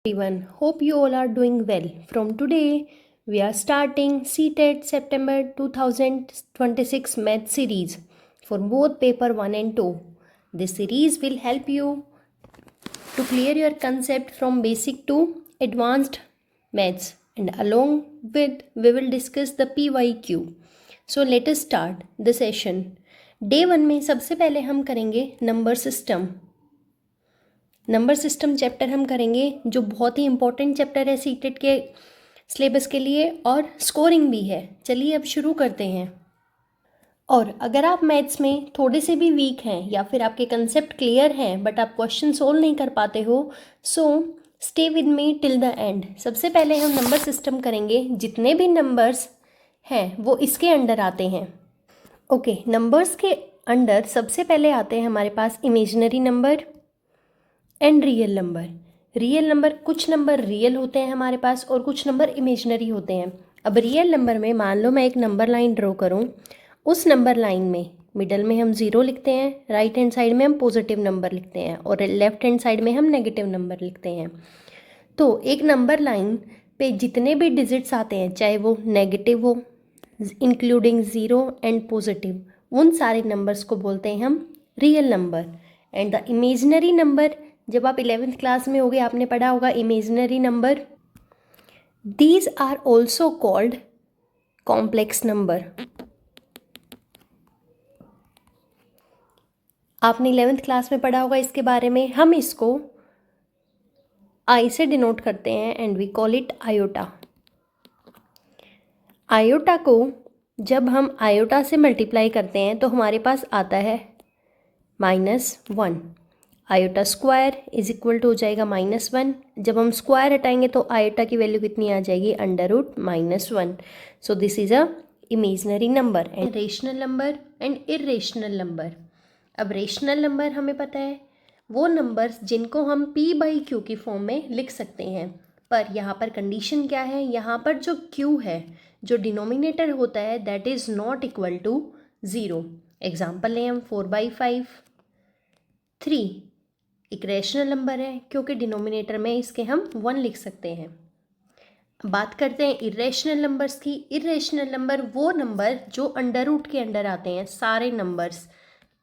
Everyone, hope you all are doing well. From today, we are starting CTET September 2026 Math series for both paper 1 and 2. This series will help you to clear your concept from basic to advanced maths, and along with we will discuss the PYQ. So let us start the session. Day 1 में सबसे पहले हम करेंगे number system chapter हम करेंगे, जो बहुत ही important chapter है सीटेट के सिलेबस के लिए और स्कोरिंग भी है. चलिए अब शुरू करते हैं. और अगर आप मैथ्स में थोड़े से भी वीक हैं या फिर आपके कंसेप्ट क्लियर हैं बट आप क्वेश्चन सोल्व नहीं कर पाते हो, so stay with me till the end. सबसे पहले हम नंबर सिस्टम करेंगे. जितने भी नंबर्स हैं वो इसके अंडर आते हैं. ओके, नंबर्स के अंडर सबसे पहले आते हैं हमारे पास imaginary number and real number. Real number, कुछ नंबर रियल होते हैं हमारे पास और कुछ नंबर इमेजिनरी होते हैं. अब रियल नंबर में मान लो मैं एक नंबर लाइन ड्रॉ करूं. उस नंबर लाइन में मिडल में हम 0 लिखते हैं, राइट हैंड साइड में हम पॉजिटिव नंबर लिखते हैं और लेफ्ट हैंड साइड में हम नेगेटिव नंबर लिखते हैं. तो एक नंबर लाइन पे जितने भी डिजिट्स आते हैं, चाहे वो नेगेटिव हो इंक्लूडिंग 0 एंड पॉजिटिव, उन सारे नंबर्स को बोलते हैं हम real number. And the imaginary number, जब आप 11th क्लास में होगे आपने पढ़ा होगा imaginary number. These are also called complex number. आपने 11th क्लास में पढ़ा होगा इसके बारे में. हम इसको आई से डिनोट करते हैं and we call it iota. Iota को जब हम आयोटा से मल्टीप्लाई करते हैं तो हमारे पास आता है -1. Iota square is equal to हो जाएगा -1. जब हम स्क्वायर हटाएंगे तो आयोटा की वैल्यू कितनी आ जाएगी? √-1. So this is a imaginary number. And rational number and irrational number. अब रेशनल नंबर हमें पता है वो नंबर्स जिनको हम p/q की फॉर्म में लिख सकते हैं. पर यहाँ पर कंडीशन क्या है? यहाँ पर जो q है, जो डिनोमिनेटर होता है, that is not equal to 0. Example लें हम 4/5. 3 एक रेशनल नंबर है क्योंकि डिनोमिनेटर में इसके हम 1 लिख सकते हैं. बात करते हैं इरेशनल नंबर्स की. इरेशनल नंबर वो नंबर जो अंडर रूट के अंडर आते हैं. सारे नंबर्स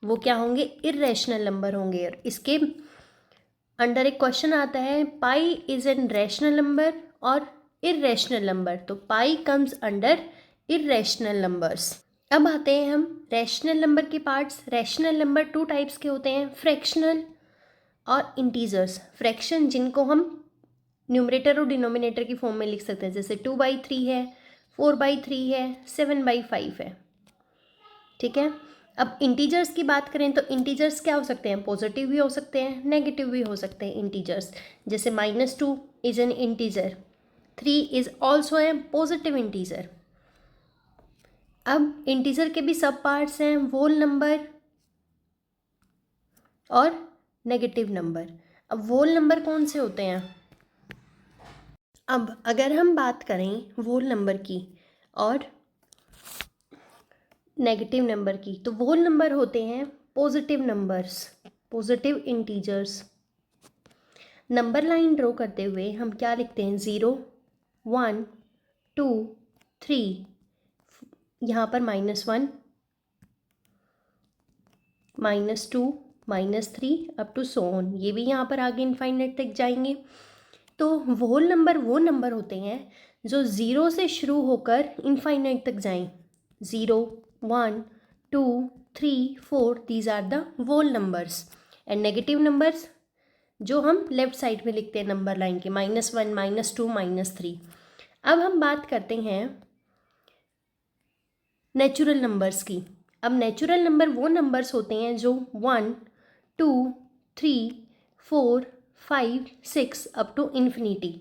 वो क्या होंगे? इरेशनल नंबर होंगे. और इसके अंडर एक क्वेश्चन आता है, pi is an rational number और इरेशनल नंबर. तो पाई कम्स अंडर इरेशनल नंबर्स. अब आते हैं हम रैशनल नंबर के पार्ट्स. रैशनल नंबर 2 टाइप्स के होते हैं, फ्रैक्शनल और इंटीजर्स. फ्रैक्शन जिनको हम न्यूमरेटर और डिनोमिनेटर की फॉर्म में लिख सकते हैं, जैसे 2/3 है, 4/3 है, 7/5 है. ठीक है. अब इंटीजर्स की बात करें तो इंटीजर्स क्या हो सकते हैं? पॉजिटिव भी हो सकते हैं, नेगेटिव भी हो सकते हैं इंटीजर्स. जैसे -2 is an integer, 3 is also a positive integer. अब इंटीजर के भी सब पार्ट्स हैं, होल नंबर और नेगेटिव नंबर. अब होल नंबर कौन से होते हैं? अब अगर हम बात करें होल नंबर की और नेगेटिव नंबर की, तो होल नंबर होते हैं positive numbers, positive integers. Number line draw करते हुए हम क्या लिखते हैं? 0, 1, 2, 3. यहाँ पर -1, -2, -3 अप टू सो ऑन. ये भी यहाँ पर आगे इनफाइनाइट तक जाएंगे. तो होल नंबर वो नंबर होते हैं जो 0 से शुरू होकर इनफाइनाइट तक जाएं. 0, 1, 2, 3, 4, these are the whole numbers. And negative numbers जो हम लेफ्ट साइड में लिखते हैं नंबर लाइन के, -1, -2, -3. अब हम बात करते हैं नेचुरल नंबर्स की. अब नेचुरल नंबर वो नंबर्स होते हैं जो 1, 2, 3, 4, 5, 6 up to infinity.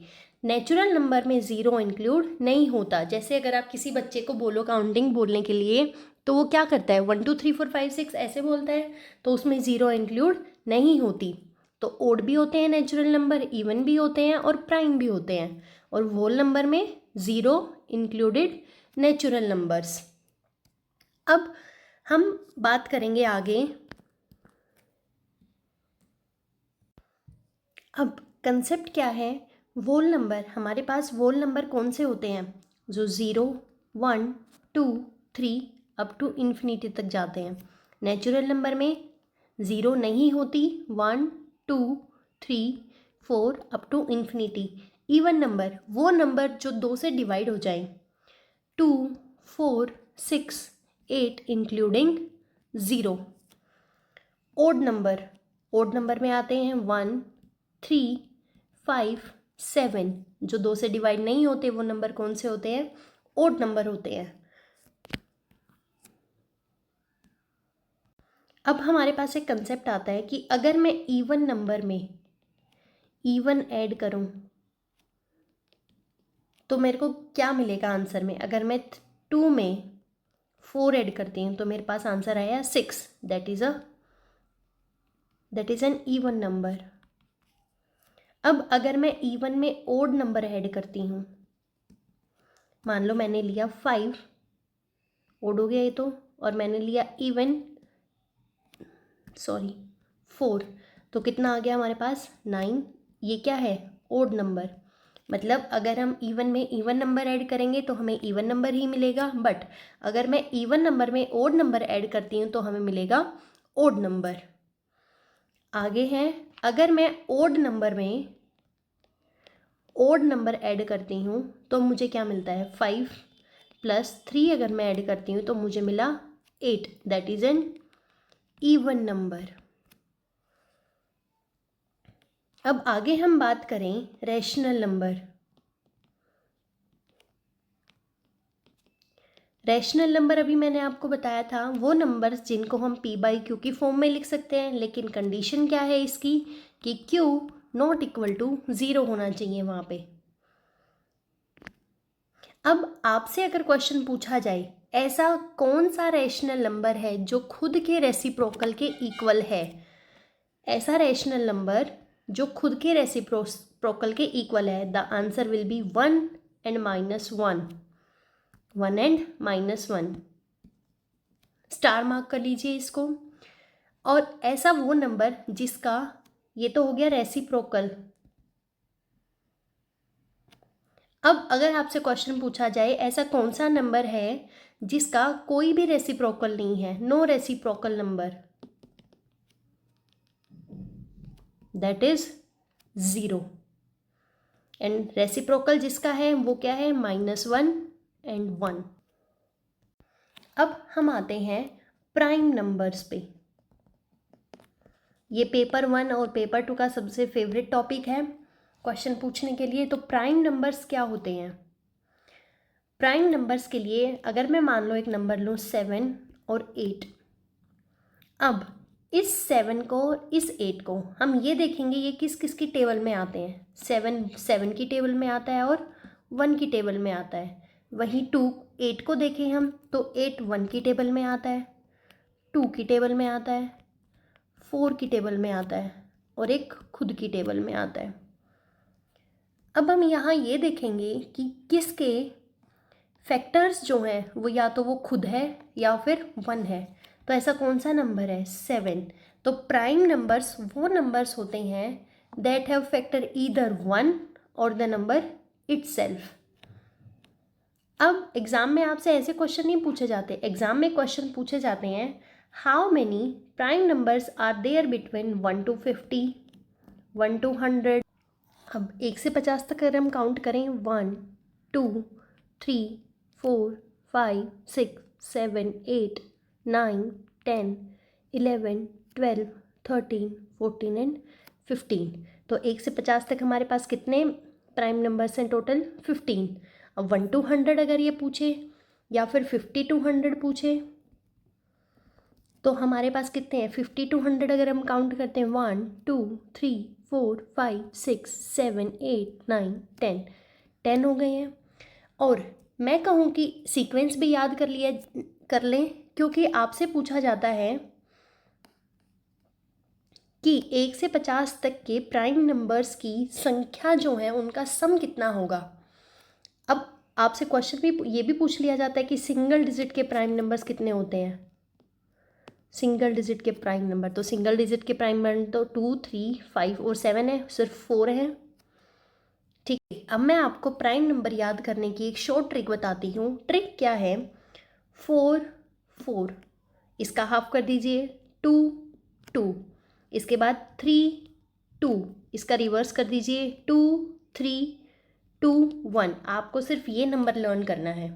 Natural number में 0 इंक्लूड नहीं होता. जैसे अगर आप किसी बच्चे को बोलो काउंटिंग बोलने के लिए, तो वो क्या करता है? 1 2 3 4 5 6 ऐसे बोलता है, तो उसमें 0 इंक्लूड नहीं होती. तो ओड भी होते हैं नेचुरल नंबर, इवन भी होते हैं और प्राइम भी होते हैं. और होल नंबर में 0 इंक्लूडेड नेचुरल नंबर्स. अब हम बात करेंगे आगे. अब कंसेप्ट क्या है? वोल नंबर, हमारे पास वोल नंबर कौन से होते हैं? जो 0, 1, 2, 3 अप टू इन्फिनिटी तक जाते हैं। नेचुरल नंबर में 0 नहीं होती, 1, 2, 3, 4 up to infinity. Even number वो नंबर जो 2 से डिवाइड हो जाए, 2, 4, 6, 8 इंक्लूडिंग 0। ओड नंबर में आते हैं 1, 3, 5, 7। जो 2 से डिवाइड नहीं होते वो नंबर कौन से होते हैं? ओड नंबर होते हैं। अब हमारे पास एक कंसेप्ट आता है कि अगर मैं इवन नंबर में इवन ऐड करूं तो मेरे को क्या मिलेगा आंसर में? अगर मैं 2 में 4 ऐड करती हूँ तो मेरे पास आंसर आया 6। That is an even number. अब अगर मैं इवन में ओड नंबर ऐड करती हूँ, मान लो मैंने लिया 5, ओड हो गया ये तो, और मैंने लिया 4, तो कितना आ गया हमारे पास? 9। ये क्या है? Odd number. मतलब अगर हम इवन में इवन नंबर ऐड करेंगे तो हमें इवन नंबर ही मिलेगा, बट अगर मैं इवन नंबर में ओड नंबर ऐड करती हूँ तो हमें मिलेगा ओड नंबर। आगे है, अगर मैं ओड नंबर में ओड नंबर ऐड करती हूँ तो मुझे क्या मिलता है? 5 + 3 अगर मैं ऐड करती हूँ तो मुझे मिला 8। That is an even number. अब आगे हम बात करें रैशनल नंबर। रैशनल नंबर अभी मैंने आपको बताया था, वो नंबर्स जिनको हम p/q की फॉर्म में लिख सकते हैं, लेकिन कंडीशन क्या है इसकी कि q नॉट इक्वल टू 0 होना चाहिए वहाँ पे। अब आपसे अगर क्वेश्चन पूछा जाए ऐसा कौन सा रैशनल नंबर है जो खुद के रेसिप्रोकल के इक्वल है, ऐसा रैशनल नंबर जो खुद के रेसिप्रोकल के इक्वल है, the answer will be 1 and -1। 1 and -1 star mark कर लीजिए इसको। और ऐसा वो नंबर जिसका, ये तो हो गया रेसिप्रोकल। अब अगर आपसे क्वेश्चन पूछा जाए ऐसा कौन सा नंबर है जिसका कोई भी रेसिप्रोकल नहीं है, no reciprocal number, that is 0। And reciprocal जिसका है वो क्या है? -1 and 1। अब हम आते हैं प्राइम नंबर्स पे। ये पेपर 1 और पेपर 2 का सबसे फेवरेट टॉपिक है क्वेश्चन पूछने के लिए। तो प्राइम नंबर्स क्या होते हैं? प्राइम नंबर्स के लिए अगर मैं मान लो एक नंबर लूँ 7 और 8, अब इस 7 को इस 8 को हम ये देखेंगे ये किस किस की टेबल में आते हैं। 7 की टेबल में आता है और 1 की टेबल में आता है। वहीं 8 को देखें हम तो 8 1 की टेबल में आता है, 2 की टेबल में आता है, 4 की टेबल में आता है और एक खुद की टेबल में आता है। अब हम यहाँ ये देखेंगे कि किसके फैक्टर्स जो हैं वो या तो वो खुद है या फिर 1 है। तो ऐसा कौन सा नंबर है? 7। तो प्राइम नंबर्स वो नंबर्स होते हैं दैट हैव फैक्टर ईदर 1 और द नंबर इटसेल्फ। अब एग्ज़ाम में आपसे ऐसे क्वेश्चन नहीं पूछे जाते, एग्ज़ाम में क्वेश्चन पूछे जाते हैं how many prime numbers are there between 1 to 50, 1 to 100। अब 1 से 50 तक अगर हम काउंट करें 1, 2, 3, 4, 5, 6, 7, 8, 9, 10, 11, 12, 13, 14 एंड 15। तो 1 से 50 तक हमारे पास कितने प्राइम नंबर्स हैं टोटल? 15। अब 1 to 100 अगर ये पूछे या फिर 50 to 100 पूछे तो हमारे पास कितने हैं? 50 to 100 अगर हम काउंट करते हैं 1, 2, 3, 4, 5, 6, 7, 8, 9, 10, 10 हो गए हैं। और मैं कहूँ कि सीक्वेंस भी याद कर लें, क्योंकि आपसे पूछा जाता है कि 1 से 50 तक के प्राइम नंबर्स की संख्या जो है उनका सम कितना होगा। अब आपसे क्वेश्चन भी ये भी पूछ लिया जाता है कि सिंगल डिजिट के प्राइम नंबर्स कितने होते हैं। सिंगल डिजिट के प्राइम नंबर, तो सिंगल डिजिट के प्राइम नंबर तो 2, 3, 5 और 7 है, सिर्फ 4 है। ठीक है, अब मैं आपको प्राइम नंबर याद करने की एक शॉर्ट ट्रिक बताती हूँ। ट्रिक क्या है, 4 4, इसका हाफ कर दीजिए 2 2, इसके बाद 3 2, इसका रिवर्स कर दीजिए 2 3 2 1। आपको सिर्फ ये नंबर लर्न करना है,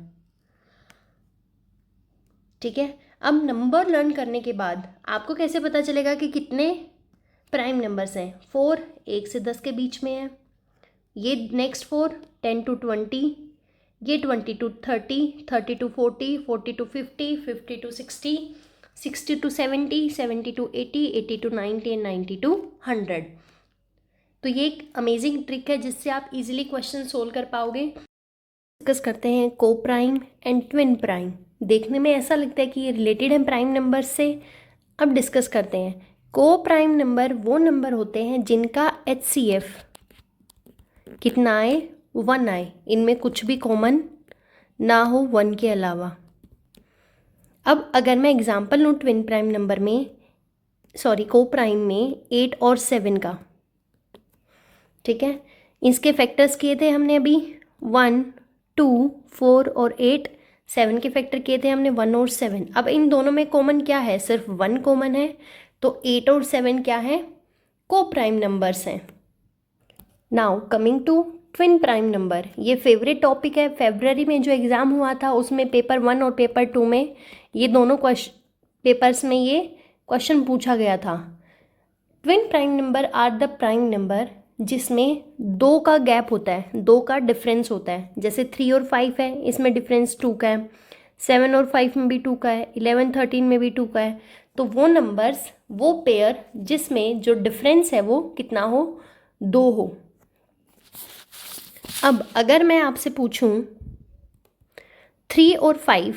ठीक है। अब नंबर लर्न करने के बाद आपको कैसे पता चलेगा कि कितने प्राइम नंबर्स हैं। 4 1 से 10 के बीच में है, ये नेक्स्ट 4 10 to 20, ये 20 to 30, 30 to 40, 40 to 50, 50 to 60, 60 to 70, 70 to 80, 80 to 90 and 90 to 100। तो ये एक अमेजिंग ट्रिक है जिससे आप इजीली क्वेश्चन सोल्व कर पाओगे। डिस्कस करते हैं को प्राइम एंड ट्विन प्राइम। देखने में ऐसा लगता है कि ये रिलेटेड है प्राइम नंबर से। अब डिस्कस करते हैं, को प्राइम नंबर वो नंबर होते हैं जिनका HCF कितना आए, 1 आए, इनमें कुछ भी कॉमन ना हो 1 के अलावा। अब अगर मैं एग्जांपल लूँ ट्विन प्राइम नंबर में, सॉरी को प्राइम में 8 और 7 का, ठीक है। इसके फैक्टर्स किए थे हमने अभी 1 2 4 और 8। 7 के फैक्टर किए थे हमने 1 और 7। अब इन दोनों में कॉमन क्या है, सिर्फ 1 कॉमन है, तो 8 और 7 क्या है, को प्राइम नंबर्स हैं। Now coming to twin prime number, ये फेवरेट टॉपिक है। फेब्रवरी में जो एग्ज़ाम हुआ था उसमें पेपर 1 और पेपर 2 में ये दोनों पेपर्स में ये क्वेश्चन पूछा गया था। Twin prime number are the prime number जिसमें 2 का गैप होता है, 2 का डिफरेंस होता है। जैसे 3 और 5 है, इसमें डिफरेंस 2 का है। 7 और 5 में भी 2 का है, 11 13 में भी 2 का है। तो वो नंबर्स, वो पेयर जिसमें जो डिफरेंस है वो कितना हो, 2 हो। अब अगर मैं आपसे पूछूं 3 और 5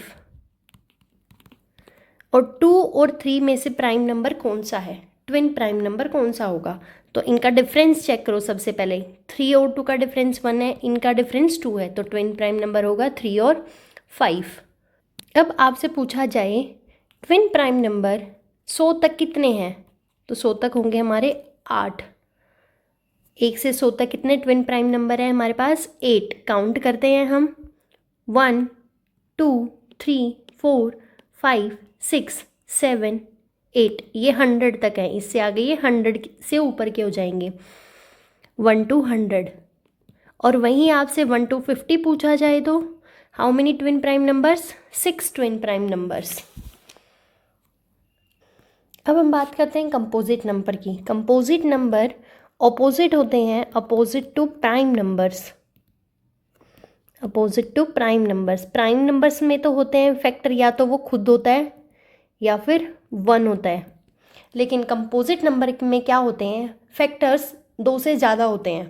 और 2 और 3 में से प्राइम नंबर कौन सा है, ट्विन प्राइम नंबर कौन सा होगा, तो इनका डिफरेंस चेक करो सबसे पहले। 3 और 2 का डिफरेंस 1 है, इनका डिफरेंस 2 है, तो ट्विन प्राइम नंबर होगा 3 और 5। अब आपसे पूछा जाए ट्विन प्राइम नंबर 100 तक कितने हैं, तो 100 तक होंगे हमारे 8। 1 से 100 तक कितने ट्विन प्राइम नंबर है हमारे पास, 8। काउंट करते हैं हम, 1 2 3 4 5 6 7 8, ये 100 तक है। इससे आगे ये 100 से ऊपर के हो जाएंगे, 1 to 100। और वहीं आपसे 1 to 50 पूछा जाए तो how many twin prime numbers, 6 twin prime numbers. अब हम बात करते हैं कंपोजिट नंबर की। कंपोजिट नंबर ऑपोजिट होते हैं opposite to prime numbers. Opposite to prime numbers, prime numbers में तो होते हैं फैक्टर, या तो वो खुद होता है या फिर 1 होता है। लेकिन कंपोजिट नंबर में क्या होते हैं, फैक्टर्स 2 से ज़्यादा होते हैं।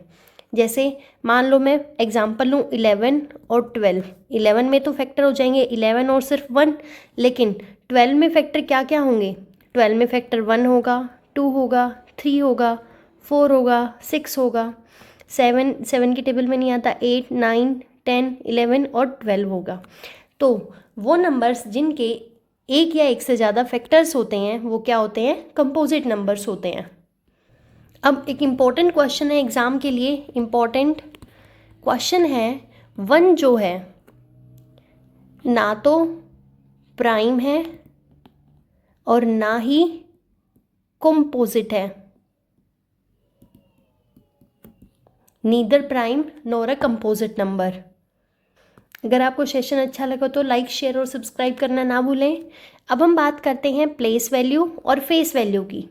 जैसे मान लो मैं एग्जांपल लूँ 11 और 12। 11 में तो फैक्टर हो जाएंगे 11 और सिर्फ 1, लेकिन 12 में फैक्टर क्या क्या होंगे, 12 में फैक्टर 1 होगा, 2 होगा, 3 होगा, 4 होगा, 6 होगा, 7 की टेबल में नहीं आता, 8 9 10 11 और 12 होगा। तो वो नंबर्स जिनके एक या एक से ज़्यादा फैक्टर्स होते हैं वो क्या होते हैं, कंपोजिट नंबर्स होते हैं। अब एक इम्पॉर्टेंट क्वेश्चन है एग्ज़ाम के लिए, इम्पॉर्टेंट क्वेश्चन है, 1 जो है ना तो प्राइम है और ना ही कंपोजिट है, neither prime nor a composite number. अगर आपको सेशन अच्छा लगा तो लाइक शेयर और सब्सक्राइब करना ना भूलें। अब हम बात करते हैं प्लेस वैल्यू और फेस वैल्यू की।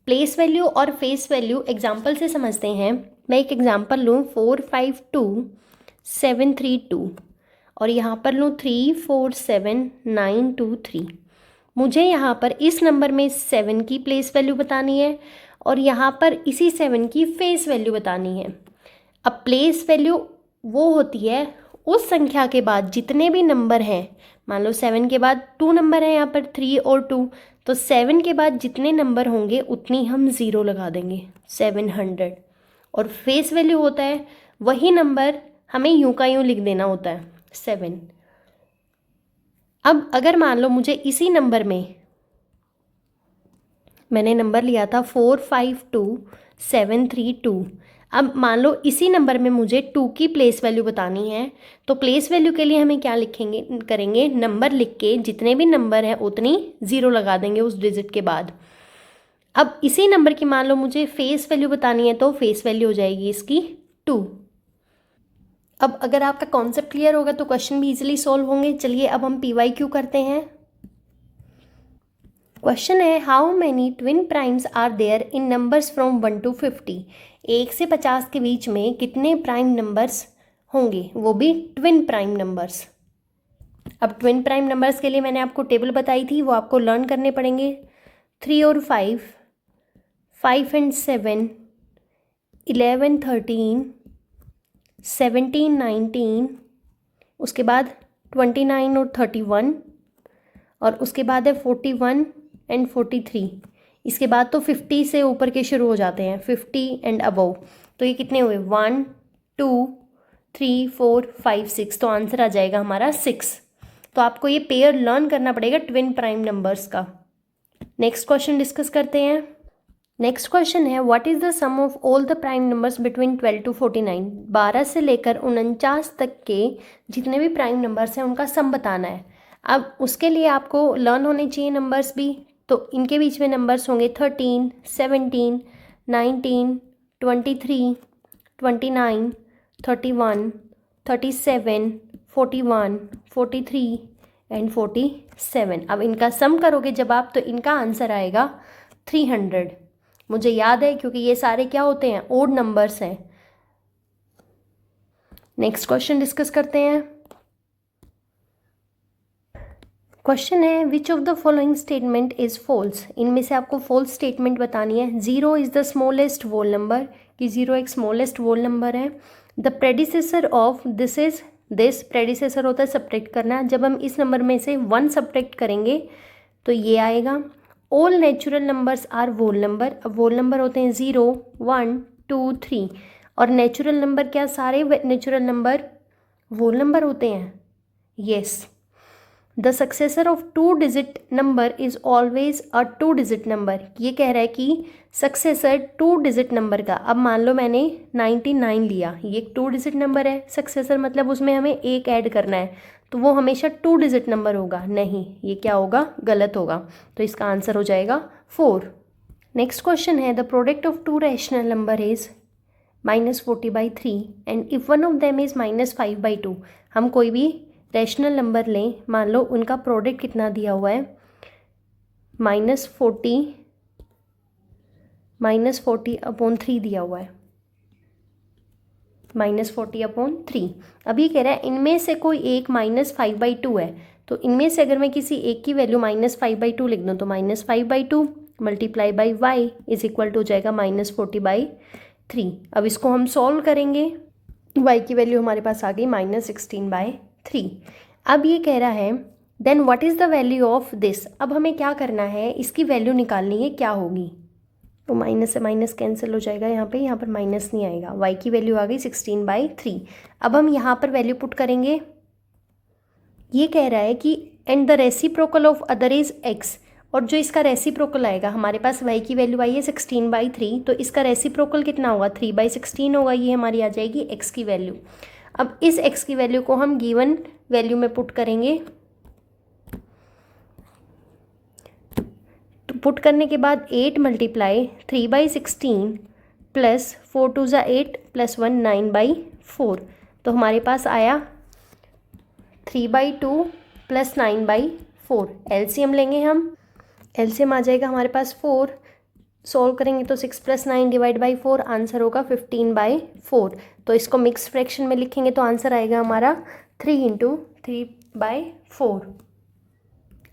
प्लेस वैल्यू और फेस वैल्यू एग्जाम्पल से समझते हैं। मैं एक एग्जाम्पल लूँ 4 5 2 7 3 2 और यहाँ पर लूँ 3 4 7 9 2 3। मुझे यहाँ पर इस नंबर में 7 की प्लेस वैल्यू बतानी है और यहाँ पर इसी 7 की फेस वैल्यू बतानी है। अब प्लेस वैल्यू वो होती है उस संख्या के बाद जितने भी नंबर हैं, मान लो 7 के बाद 2 नंबर हैं यहाँ पर 3 और 2, तो 7 के बाद जितने नंबर होंगे उतनी हम 0 लगा देंगे, 700। और फेस वैल्यू होता है वही नंबर, हमें यूं का यूं लिख देना होता है 7। अब अगर मान लो मुझे इसी नंबर में, मैंने नंबर लिया था 4 5 2 7 3 2, अब मान लो इसी नंबर में मुझे 2 की प्लेस वैल्यू बतानी है, तो प्लेस वैल्यू के लिए हमें क्या लिखेंगे करेंगे, नंबर लिख के जितने भी नंबर हैं उतनी 0 लगा देंगे उस डिजिट के बाद। अब इसी नंबर की मान लो मुझे फेस वैल्यू बतानी है, तो फेस वैल्यू हो जाएगी इसकी 2। अब अगर आपका कॉन्सेप्ट क्लियर होगा तो क्वेश्चन भी इजीली सॉल्व होंगे। चलिए अब हम PYQ करते हैं। क्वेश्चन है how many twin primes are there in numbers from 1 to 50। 1 से 50 के बीच में कितने प्राइम नंबर्स होंगे, वो भी ट्विन प्राइम नंबर्स। अब ट्विन प्राइम नंबर्स के लिए मैंने आपको टेबल बताई थी, वो आपको लर्न करने पड़ेंगे। 3 और 5, 5 and 7, 11, 13, 17, 19, उसके बाद 29 और 31, और उसके बाद है 41 and 43। इसके बाद तो 50 से ऊपर के शुरू हो जाते हैं, 50 and अबव। तो ये कितने हुए, 1 2 3 4 5 6, तो आंसर आ जाएगा हमारा 6। तो आपको ये पेयर लर्न करना पड़ेगा ट्विन प्राइम नंबर्स का। नेक्स्ट क्वेश्चन डिस्कस करते हैं। नेक्स्ट क्वेश्चन है what is the sum of all the prime numbers between 12 to 49। 12 से लेकर 49 तक के जितने भी प्राइम नंबर्स हैं उनका सम बताना है। अब उसके लिए आपको लर्न होने चाहिए नंबर्स भी, तो इनके बीच में नंबर्स होंगे 13, 17, 19, 23, 29, 31, 37, 41, 43 एंड 47। अब इनका सम करोगे जब आप, तो इनका आंसर आएगा 300। मुझे याद है क्योंकि ये सारे क्या होते हैं, ओड नंबर्स हैं। नेक्स्ट क्वेश्चन डिस्कस करते हैं। क्वेश्चन है which of the following statement is false. इनमें से आपको फॉल्स स्टेटमेंट बतानी है। 0 is the smallest whole number, कि 0 एक स्मॉलेस्ट होल नंबर है। The predecessor of this is this, predecessor होता है सब्ट्रैक्ट करना, जब हम इस नंबर में से 1 सब्ट्रैक्ट करेंगे तो ये आएगा। All natural numbers are whole number. अब होल नंबर होते हैं 0, 1, 2, 3, और नेचुरल नंबर क्या, सारे नेचुरल नंबर होल नंबर होते हैं। Yes, the successor of 2 digit number is always a 2 digit number. ये कह रहा है कि सक्सेसर 2 डिजिट नंबर का, अब मान लो मैंने 99 लिया, ये एक 2 डिजिट नंबर है, सक्सेसर मतलब उसमें हमें एक ऐड करना है, तो वो हमेशा 2 डिजिट नंबर होगा। नहीं, ये क्या होगा, गलत होगा। तो इसका आंसर हो जाएगा 4। नेक्स्ट क्वेश्चन है the product of 2 rational number is -40/3 and if one of them is -5/2। हम कोई भी रैशनल नंबर लें, मान लो उनका प्रोडक्ट कितना दिया हुआ है, -40/3 दिया हुआ है, -40/3। अब ये कह रहा है इनमें से कोई एक -5/2 है, तो इनमें से अगर मैं किसी एक की वैल्यू -5/2 लिख दूँ, तो -5/2 multiply by y is equal to हो जाएगा -40/3। अब इसको हम सॉल्व करेंगे, y की वैल्यू हमारे पास आ गई -16/3। अब ये कह रहा है then what is the value of this. अब हमें क्या करना है, इसकी वैल्यू निकालनी है, क्या होगी। तो माइनस से माइनस कैंसिल हो जाएगा, यहाँ पर माइनस नहीं आएगा। y की वैल्यू आ गई 16/3। अब हम यहाँ पर वैल्यू पुट करेंगे। ये कह रहा है कि and the reciprocal of other is x, और जो इसका रेसिप्रोकल आएगा, हमारे पास y की वैल्यू आई है 16/3, तो इसका रेसिप्रोकल कितना होगा, 3/16 होगा। ये हमारी आ जाएगी x की वैल्यू। अब इस x की वैल्यू को हम गिवन वैल्यू में पुट करेंगे, तो पुट करने के बाद 8 मल्टीप्लाई 3/16 प्लस 4 2 ज़ा 8 प्लस 1 9/4, तो हमारे पास आया 3/2 प्लस 9/4। एलसीएम लेंगे हम, एलसीएम आ जाएगा हमारे पास 4, सॉल्व करेंगे तो 6 + 9 डिवाइड बाई 4, आंसर होगा 15/4। तो इसको मिक्स फ्रैक्शन में लिखेंगे तो आंसर आएगा हमारा 3 × 3/4।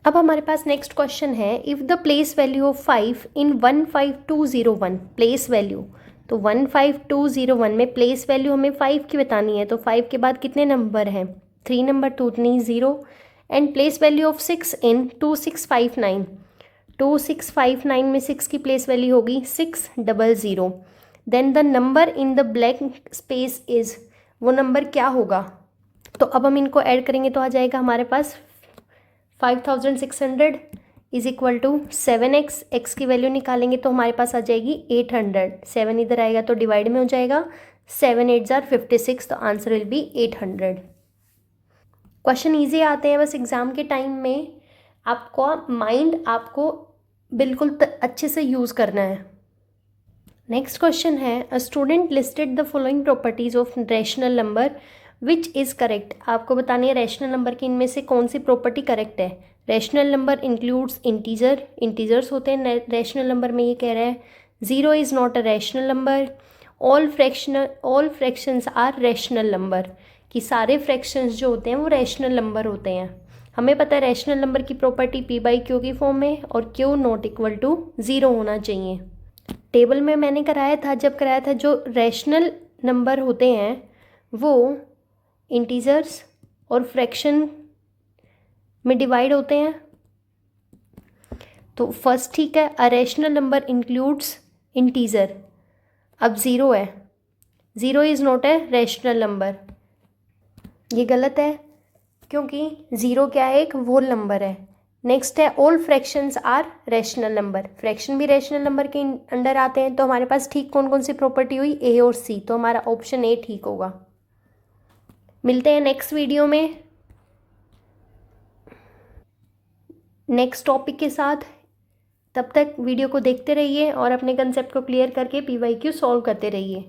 अब हमारे पास नेक्स्ट क्वेश्चन है if the place value of 5 in 15201, place value, तो 15201 में प्लेस वैल्यू हमें 5 की बतानी है, तो 5 के बाद कितने नंबर हैं, 3 नंबर, तो उतनी 0। And place value of 6 in 2659, 2659 में 6 की प्लेस वैल्यू होगी 600। Then the number in the blank space is, वो नंबर क्या होगा। तो अब हम इनको ऐड करेंगे तो आ जाएगा हमारे पास 5600 is equal to 7x, x की वैल्यू निकालेंगे तो हमारे पास आ जाएगी 800। 7 इधर आएगा तो डिवाइड में हो जाएगा, 7 8 जार 56, तो answer will be 800। Question easy आते हैं, बस एग्ज़ाम के टाइम में आपको माइंड आपको बिल्कुल अच्छे से यूज़ करना है। नेक्स्ट क्वेश्चन है, a student listed the following properties of rational number which is correct. आपको बतानी है रैशनल नंबर की इनमें से कौन सी प्रॉपर्टी करेक्ट है। Rational number includes integer, integers होते हैं रैशनल नंबर में, ये कह रहा है। Zero is not a rational number. All fractions are rational number, कि सारे फ्रैक्शंस जो होते हैं वो रैशनल नंबर होते हैं। हमें पता है रैशनल नंबर की प्रॉपर्टी पी बाई क्यू की फॉर्म में, और Q not equal to zero होना चाहिए। टेबल में मैंने कराया था, जब कराया था, जो रैशनल नंबर होते हैं वो इंटीजर्स और फ्रैक्शन में डिवाइड होते हैं। तो फर्स्ट ठीक है, a rational number includes integer. अब ज़ीरो है, zero is not a rational number, ये गलत है क्योंकि ज़ीरो क्या है, एक होल नंबर है। नेक्स्ट है, all fractions are rational number, fraction भी रैशनल नंबर के अंडर आते हैं। तो हमारे पास ठीक कौन कौन सी प्रॉपर्टी हुई, ए और सी, तो हमारा ऑप्शन ए ठीक होगा। मिलते हैं नेक्स्ट वीडियो में नेक्स्ट टॉपिक के साथ। तब तक वीडियो को देखते रहिए और अपने कंसेप्ट को क्लियर करके PYQ सॉल्व करते रहिए।